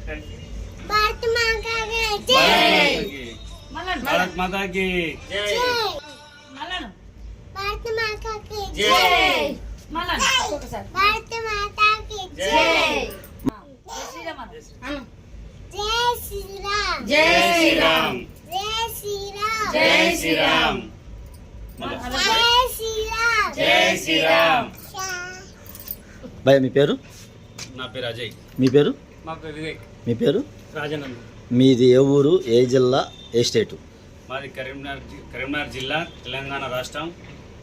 भारत माता की जय। भारत माता की जय। भारत माता की जय। भारत माता की जय। जय श्री राम। जय श्री राम। जय श्री राम। जय श्री राम। जय श्री राम। जय श्री राम। భయ మీ పేరు? నా పేరు అజయ్. మీ పేరు? మా పేరు వివేక్. మీ పేరు? రాజనంద్. మీది ఏ ఊరు, ఏ జిల్లా, ఏ స్టేటు? మాది కరీంనగర్ జిల్లా, తెలంగాణ రాష్ట్రం,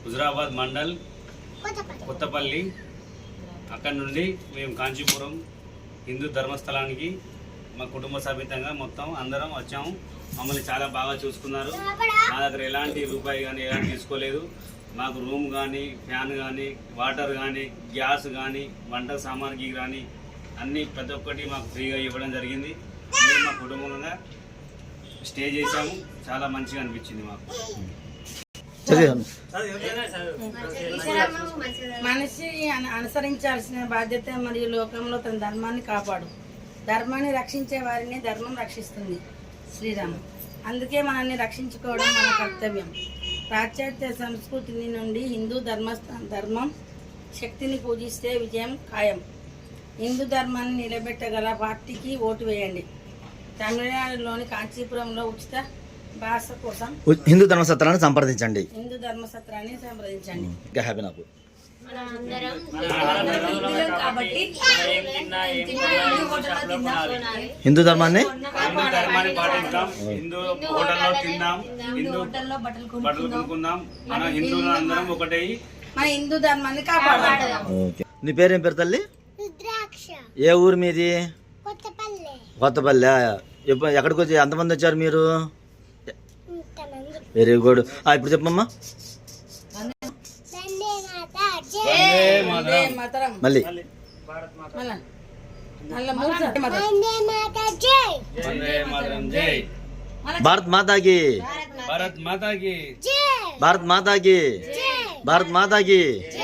హుజరాబాద్ మండల్, కొత్తపల్లి. అక్కడి నుండి మేము కాంచీపురం హిందూ ధర్మస్థలానికి మా కుటుంబ సమేతంగా మొత్తం అందరం వచ్చాము. మమ్మల్ని చాలా బాగా చూసుకున్నారు. మా దగ్గర ఎలాంటి రూపాయి కానీ ఎలాంటి తీసుకోలేదు. మాకు రూమ్ కానీ, ఫ్యాన్ కానీ, వాటర్ కానీ, గ్యాస్ కానీ, వంట సామాన్కి కానీ అన్నీ ప్రతి ఒక్కటి మాకు ఫ్రీగా ఇవ్వడం జరిగింది. మేము మా కుటుంబంగా స్టే చేసాము. చాలా మంచిగా అనిపించింది మాకు. మనిషి అనుసరించాల్సిన బాధ్యత మరియు లోకంలో తన ధర్మాన్ని కాపాడు. ధర్మాన్ని రక్షించే వారిని ధర్మం రక్షిస్తుంది. శ్రీరామ్. అందుకే మనల్ని రక్షించుకోవడం మన కర్తవ్యం. పాశ్చాత్య సంస్కృతి నుండి హిందూ ధర్మం శక్తిని పూజిస్తే విజయం ఖాయం. హిందూ ధర్మాన్ని నిలబెట్టగల పార్టీకి ఓటు వేయండి. తమిళనాడులోని కాంచీపురంలో ఉచిత భాష కోసం హిందూ ధర్మసత్రాన్ని సంప్రదించండి. హిందూ ధర్మసత్రాన్ని సంప్రదించండి. ఇంకా హ్యాపీ నాకు హిందూ ధర్మాన్ని పాటిద్దాం. హిందూ హోటల్లో తిందాం. హిందూ బట్టలు కొనుక్కుందాం. మన హిందువులు అందరం ఒకటే. మన హిందూ ధర్మాన్ని కాపాడాలి. ఓకే. నీ పేరేం పేరు తల్లి? रुद्राक्ष। ఏ ఊరు మీది? కొత్తపల్లి। కొత్తపల్లి. ఎక్కడికి వచ్చి ఎంతమంది వచ్చారు మీరు? ఇంతమంది। Very good. ఇప్పుడు చెప్పమ్మా. వందే మాతా జై। వందే మాతరం. మళ్ళీ వందే మాతా జై। వందే మాతరం జై. భారత్ మాతాకి. భారత్ మాతాకి జై। భారత్ మాతాకి. జై। భారత్ మాతాకి. జై।